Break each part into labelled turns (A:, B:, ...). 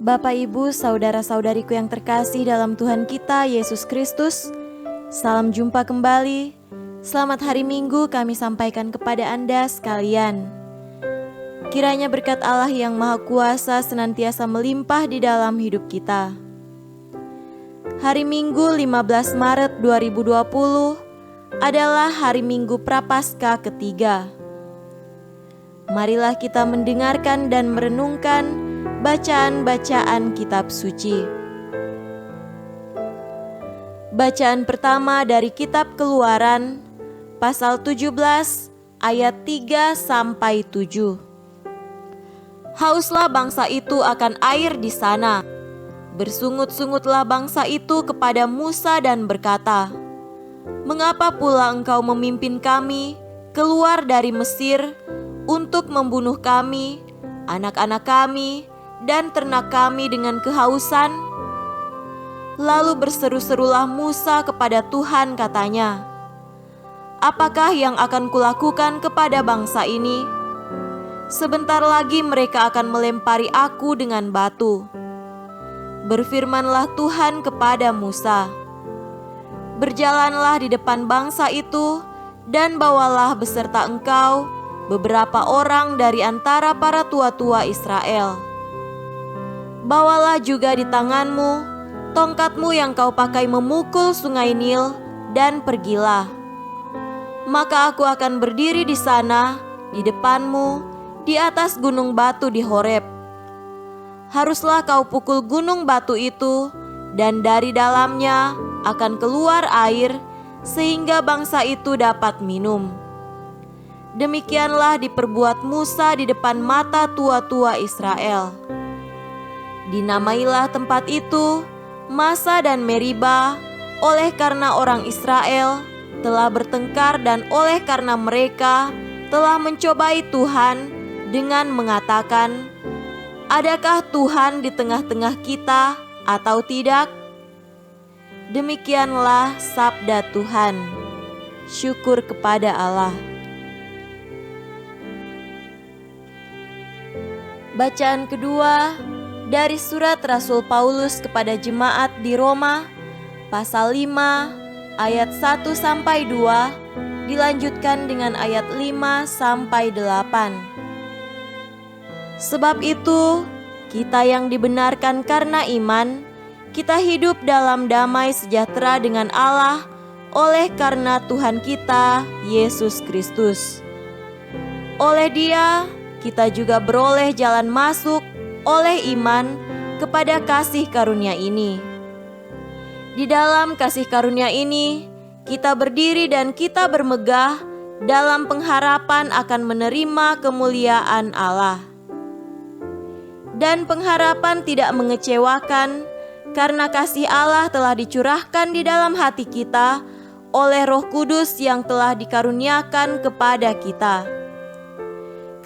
A: Bapak, Ibu, saudara-saudariku yang terkasih dalam Tuhan kita Yesus Kristus, salam jumpa kembali. Selamat hari Minggu kami sampaikan kepada Anda sekalian. Kiranya berkat Allah yang Maha Kuasa senantiasa melimpah di dalam hidup kita. Hari Minggu 15 Maret 2020 adalah hari Minggu Prapaskah ketiga. Marilah kita mendengarkan dan merenungkan bacaan-bacaan kitab suci. Bacaan pertama dari kitab Keluaran, pasal 17 ayat 3 sampai 7. Hauslah bangsa itu akan air di sana. Bersungut-sungutlah bangsa itu kepada Musa dan berkata, "Mengapa pula engkau memimpin kami keluar dari Mesir untuk membunuh kami, anak-anak kami, dan ternak kami dengan kehausan?" Lalu berseru-serulah Musa kepada Tuhan, katanya, "Apakah yang akan kulakukan kepada bangsa ini? Sebentar lagi mereka akan melempari aku dengan batu." Berfirmanlah Tuhan kepada Musa, "Berjalanlah di depan bangsa itu dan bawalah beserta engkau beberapa orang dari antara para tua-tua Israel. Bawalah juga di tanganmu tongkatmu yang kau pakai memukul sungai Nil, dan pergilah. Maka aku akan berdiri di sana, di depanmu, di atas gunung batu di Horeb. Haruslah kau pukul gunung batu itu, dan dari dalamnya akan keluar air, sehingga bangsa itu dapat minum." Demikianlah diperbuat Musa di depan mata tua-tua Israel. Dinamailah tempat itu Masa dan Meriba, oleh karena orang Israel telah bertengkar dan oleh karena mereka telah mencobai Tuhan dengan mengatakan, "Adakah Tuhan di tengah-tengah kita atau tidak?" Demikianlah sabda Tuhan. Syukur kepada Allah. Bacaan kedua dari surat Rasul Paulus kepada jemaat di Roma, pasal 5 ayat 1 sampai 2, dilanjutkan dengan ayat 5 sampai 8. Sebab itu, kita yang dibenarkan karena iman, kita hidup dalam damai sejahtera dengan Allah oleh karena Tuhan kita Yesus Kristus. Oleh Dia, kita juga beroleh jalan masuk oleh iman kepada kasih karunia ini. Di dalam kasih karunia ini, kita berdiri dan kita bermegah dalam pengharapan akan menerima kemuliaan Allah. Dan pengharapan tidak mengecewakan, karena kasih Allah telah dicurahkan di dalam hati kita oleh Roh Kudus yang telah dikaruniakan kepada kita.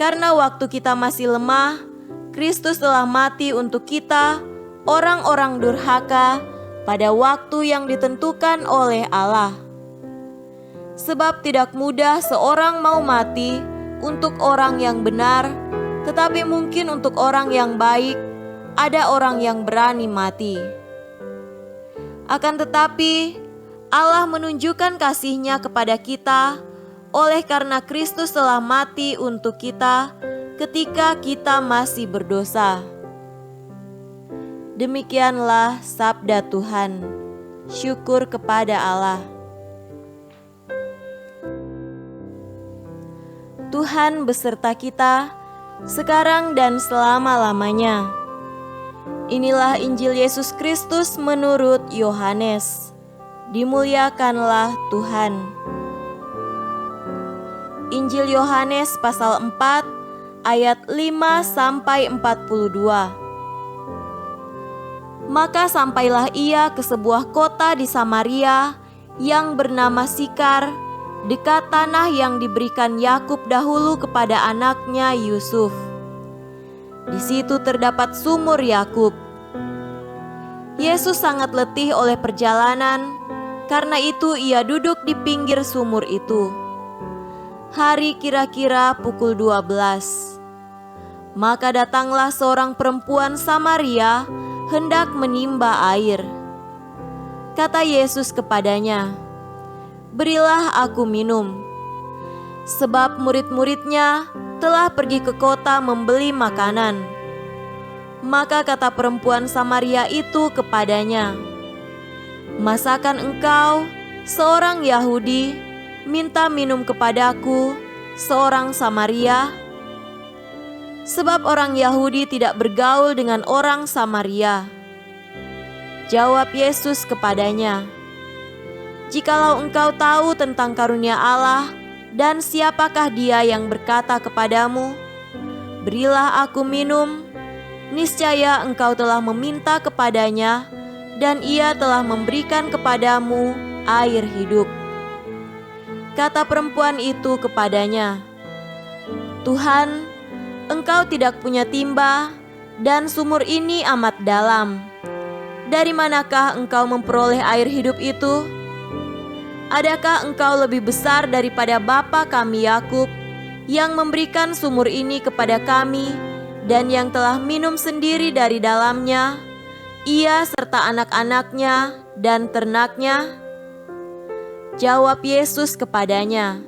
A: Karena waktu kita masih lemah, Kristus telah mati untuk kita, orang-orang durhaka, pada waktu yang ditentukan oleh Allah. Sebab tidak mudah seorang mau mati untuk orang yang benar, tetapi mungkin untuk orang yang baik, ada orang yang berani mati. Akan tetapi, Allah menunjukkan kasih-Nya kepada kita, oleh karena Kristus telah mati untuk kita, ketika kita masih berdosa. Demikianlah sabda Tuhan. Syukur kepada Allah. Tuhan beserta kita, sekarang dan selama-lamanya. Inilah Injil Yesus Kristus menurut Yohanes. Dimuliakanlah Tuhan. Injil Yohanes pasal 4 ayat 5 sampai 42. Maka sampailah ia ke sebuah kota di Samaria yang bernama Sikar, dekat tanah yang diberikan Yakub dahulu kepada anaknya Yusuf. Di situ terdapat sumur Yakub. Yesus sangat letih oleh perjalanan, karena itu ia duduk di pinggir sumur itu. Hari kira-kira pukul 12. Maka datanglah seorang perempuan Samaria hendak menimba air. Kata Yesus kepadanya, "Berilah aku minum." Sebab murid-muridnya telah pergi ke kota membeli makanan. Maka kata perempuan Samaria itu kepadanya, "Masakan engkau, seorang Yahudi, minta minum kepadaku, seorang Samaria?" Sebab orang Yahudi tidak bergaul dengan orang Samaria. Jawab Yesus kepadanya, "Jikalau engkau tahu tentang karunia Allah dan siapakah Dia yang berkata kepadamu, 'Berilah aku minum,' niscaya engkau telah meminta kepadanya, dan Ia telah memberikan kepadamu air hidup." Kata perempuan itu kepadanya, "Tuhan, Engkau tidak punya timba, dan sumur ini amat dalam. Dari manakah Engkau memperoleh air hidup itu? Adakah Engkau lebih besar daripada bapa kami Yakub, yang memberikan sumur ini kepada kami, dan yang telah minum sendiri dari dalamnya, ia serta anak-anaknya dan ternaknya?" Jawab Yesus kepadanya,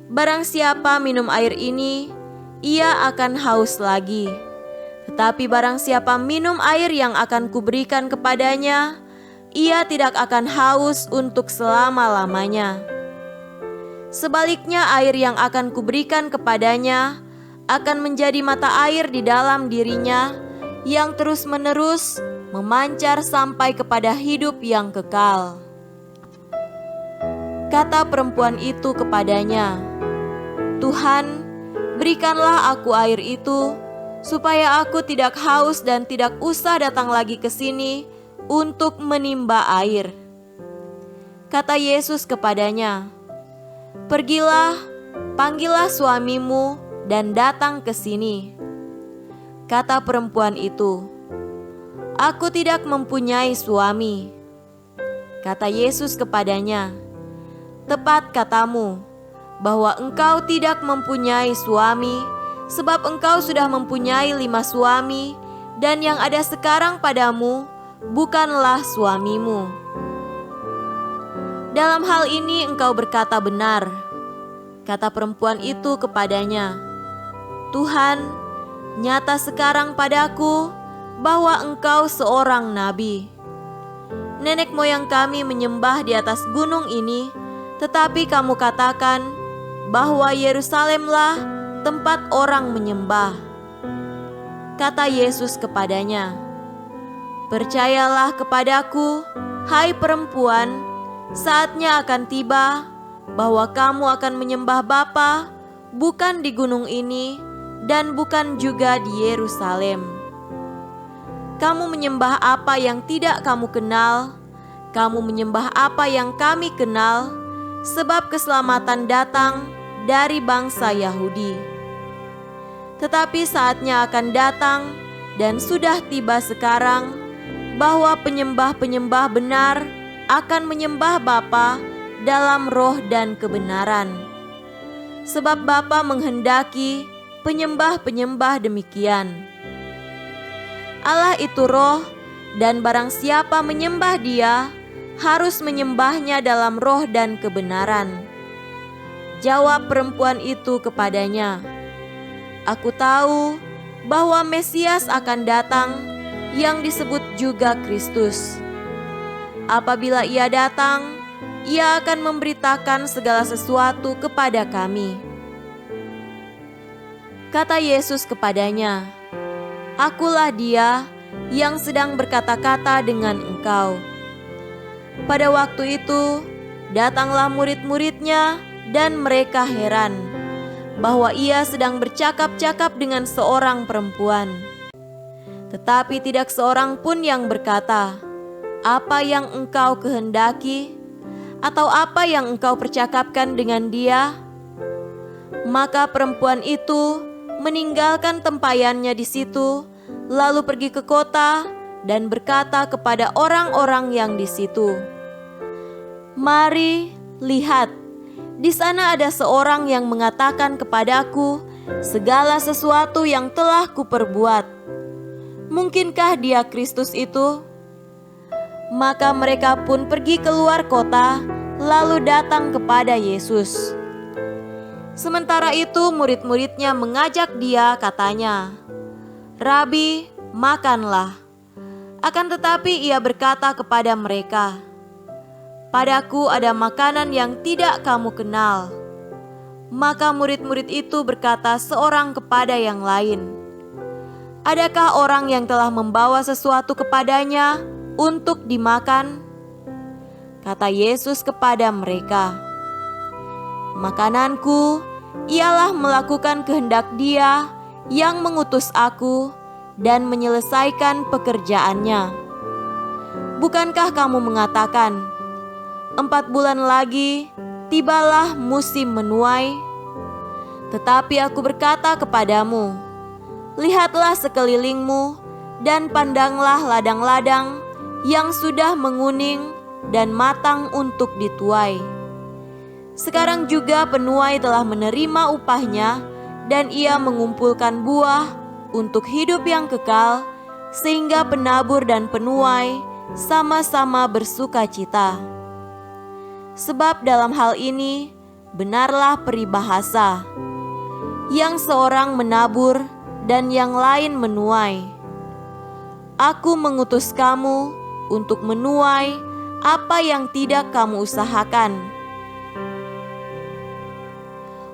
A: "Barang siapa minum air ini, ia akan haus lagi. Tetapi barang siapa minum air yang akan kuberikan kepadanya, ia tidak akan haus untuk selama-lamanya. Sebaliknya air yang akan kuberikan kepadanya akan menjadi mata air di dalam dirinya, yang terus-menerus memancar sampai kepada hidup yang kekal." Kata perempuan itu kepadanya, "Tuhan, berikanlah aku air itu, supaya aku tidak haus dan tidak usah datang lagi ke sini untuk menimba air." Kata Yesus kepadanya, "Pergilah, panggillah suamimu dan datang ke sini." Kata perempuan itu, "Aku tidak mempunyai suami." Kata Yesus kepadanya, "Tepat katamu, bahwa engkau tidak mempunyai suami, sebab engkau sudah mempunyai 5 suami, dan yang ada sekarang padamu bukanlah suamimu. Dalam hal ini engkau berkata benar." Kata perempuan itu kepadanya, "Tuhan, nyata sekarang padaku bahwa engkau seorang nabi. Nenek moyang kami menyembah di atas gunung ini, tetapi kamu katakan bahwa Yerusalemlah tempat orang menyembah." Kata Yesus kepadanya, "Percayalah kepadaku, hai perempuan, saatnya akan tiba bahwa kamu akan menyembah Bapa bukan di gunung ini dan bukan juga di Yerusalem. Kamu menyembah apa yang tidak kamu kenal, kamu menyembah apa yang kami kenal, sebab keselamatan datang dari bangsa Yahudi. Tetapi saatnya akan datang, dan sudah tiba sekarang, bahwa penyembah-penyembah benar akan menyembah Bapa dalam roh dan kebenaran. Sebab Bapa menghendaki penyembah-penyembah demikian. Allah itu roh, dan barang siapa menyembah Dia harus menyembahnya dalam roh dan kebenaran." Jawab perempuan itu kepadanya, "Aku tahu bahwa Mesias akan datang, yang disebut juga Kristus. Apabila Ia datang, Ia akan memberitakan segala sesuatu kepada kami." Kata Yesus kepadanya, "Akulah Dia yang sedang berkata-kata dengan engkau." Pada waktu itu, datanglah murid-muridnya, dan mereka heran bahwa Ia sedang bercakap-cakap dengan seorang perempuan. Tetapi tidak seorang pun yang berkata, "Apa yang engkau kehendaki?" atau "Apa yang engkau percakapkan dengan dia?" Maka perempuan itu meninggalkan tempayannya di situ, lalu pergi ke kota dan berkata kepada orang-orang yang di situ, "Mari, lihat, di sana ada seorang yang mengatakan kepadaku segala sesuatu yang telah kuperbuat. Mungkinkah Dia Kristus itu?" Maka mereka pun pergi keluar kota, lalu datang kepada Yesus. Sementara itu murid-muridnya mengajak Dia, katanya, "Rabi, makanlah." Akan tetapi Ia berkata kepada mereka, "Padaku ada makanan yang tidak kamu kenal." Maka murid-murid itu berkata seorang kepada yang lain, "Adakah orang yang telah membawa sesuatu kepadanya untuk dimakan?" Kata Yesus kepada mereka, "Makananku ialah melakukan kehendak Dia yang mengutus aku dan menyelesaikan pekerjaannya. Bukankah kamu mengatakan, 4 bulan lagi tibalah musim menuai? Tetapi aku berkata kepadamu, lihatlah sekelilingmu dan pandanglah ladang-ladang yang sudah menguning dan matang untuk dituai. Sekarang juga penuai telah menerima upahnya, dan ia mengumpulkan buah untuk hidup yang kekal, sehingga penabur dan penuai sama-sama bersukacita. Sebab dalam hal ini benarlah peribahasa, yang seorang menabur dan yang lain menuai. Aku mengutus kamu untuk menuai apa yang tidak kamu usahakan.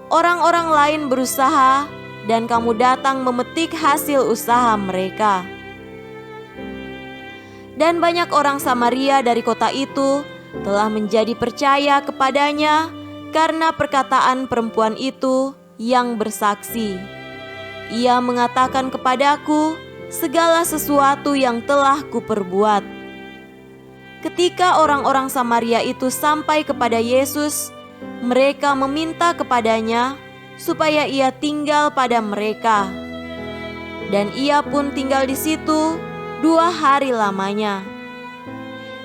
A: Orang-orang lain berusaha dan kamu datang memetik hasil usaha mereka." Dan banyak orang Samaria dari kota itu telah menjadi percaya kepadanya karena perkataan perempuan itu yang bersaksi, "Ia mengatakan kepadaku segala sesuatu yang telah kuperbuat." Ketika orang-orang Samaria itu sampai kepada Yesus, mereka meminta kepadanya supaya Ia tinggal pada mereka. Dan Ia pun tinggal di situ 2 hari lamanya.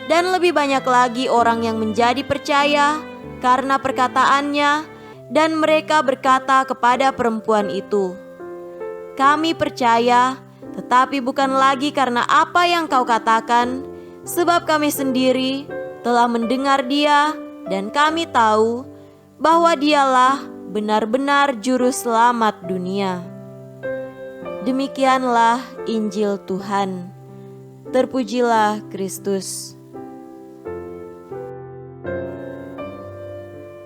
A: Dan lebih banyak lagi orang yang menjadi percaya karena perkataannya, dan mereka berkata kepada perempuan itu, "Kami percaya, tetapi bukan lagi karena apa yang kau katakan, sebab kami sendiri telah mendengar Dia dan kami tahu bahwa Dialah benar-benar juru selamat dunia." Demikianlah Injil Tuhan. Terpujilah Kristus.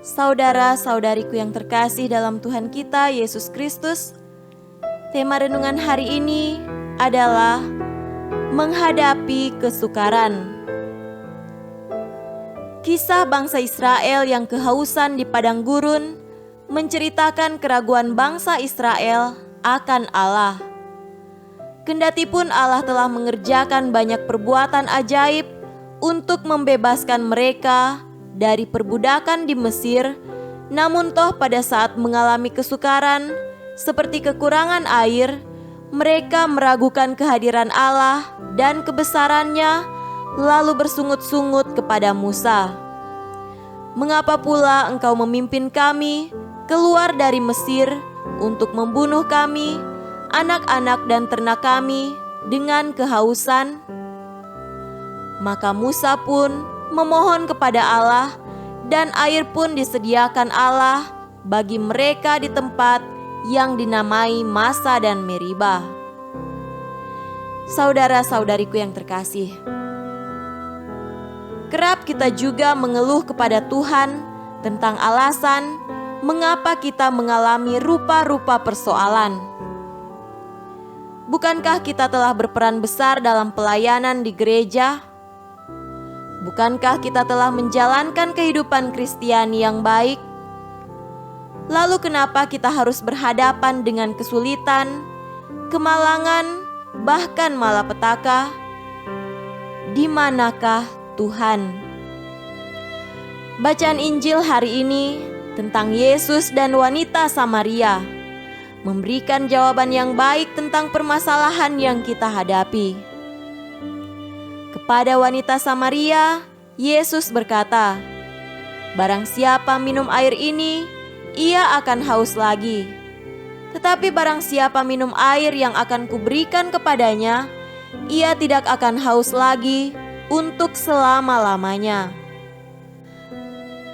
A: Saudara-saudariku yang terkasih dalam Tuhan kita Yesus Kristus, tema renungan hari ini adalah menghadapi kesukaran. Kisah bangsa Israel yang kehausan di padang gurun menceritakan keraguan bangsa Israel akan Allah. Kendatipun Allah telah mengerjakan banyak perbuatan ajaib untuk membebaskan mereka dari perbudakan di Mesir, namun toh pada saat mengalami kesukaran seperti kekurangan air, mereka meragukan kehadiran Allah dan kebesarannya, lalu bersungut-sungut kepada Musa, "Mengapa pula engkau memimpin kami keluar dari Mesir untuk membunuh kami, anak-anak dan ternak kami dengan kehausan?" Maka Musa pun memohon kepada Allah, dan air pun disediakan Allah bagi mereka di tempat yang dinamai Masa dan Meriba. Saudara-saudariku yang terkasih, kerap kita juga mengeluh kepada Tuhan tentang alasan mengapa kita mengalami rupa-rupa persoalan. Bukankah kita telah berperan besar dalam pelayanan di gereja? Bukankah kita telah menjalankan kehidupan Kristiani yang baik? Lalu kenapa kita harus berhadapan dengan kesulitan, kemalangan, bahkan malapetaka? Di manakah Tuhan? Bacaan Injil hari ini tentang Yesus dan wanita Samaria memberikan jawaban yang baik tentang permasalahan yang kita hadapi. Kepada wanita Samaria, Yesus berkata, "Barang siapa minum air ini, ia akan haus lagi. Tetapi barang siapa minum air yang akan kuberikan kepadanya, ia tidak akan haus lagi untuk selama-lamanya.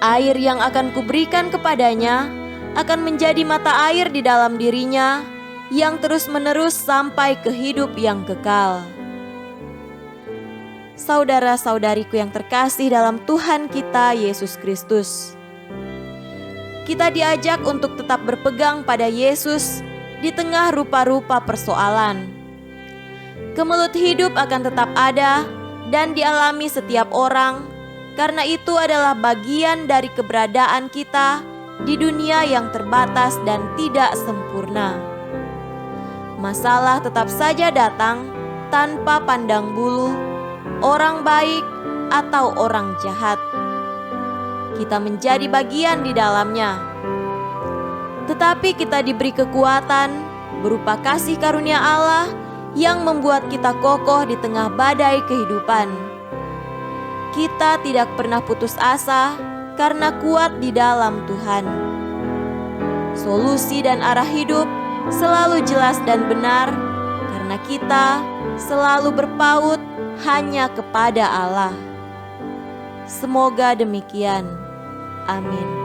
A: Air yang akan kuberikan kepadanya akan menjadi mata air di dalam dirinya yang terus-menerus sampai ke hidup yang kekal. Saudara-saudariku yang terkasih dalam Tuhan kita Yesus Kristus, kita diajak untuk tetap berpegang pada Yesus di tengah rupa-rupa persoalan. Kemelut hidup akan tetap ada dan dialami setiap orang, karena itu adalah bagian dari keberadaan kita di dunia yang terbatas dan tidak sempurna. Masalah tetap saja datang tanpa pandang bulu, orang baik atau orang jahat. Kita menjadi bagian di dalamnya. Tetapi kita diberi kekuatan berupa kasih karunia Allah yang membuat kita kokoh di tengah badai kehidupan. Kita tidak pernah putus asa karena kuat di dalam Tuhan. Solusi dan arah hidup selalu jelas dan benar karena kita selalu berpaut hanya kepada Allah. Semoga demikian. Amin.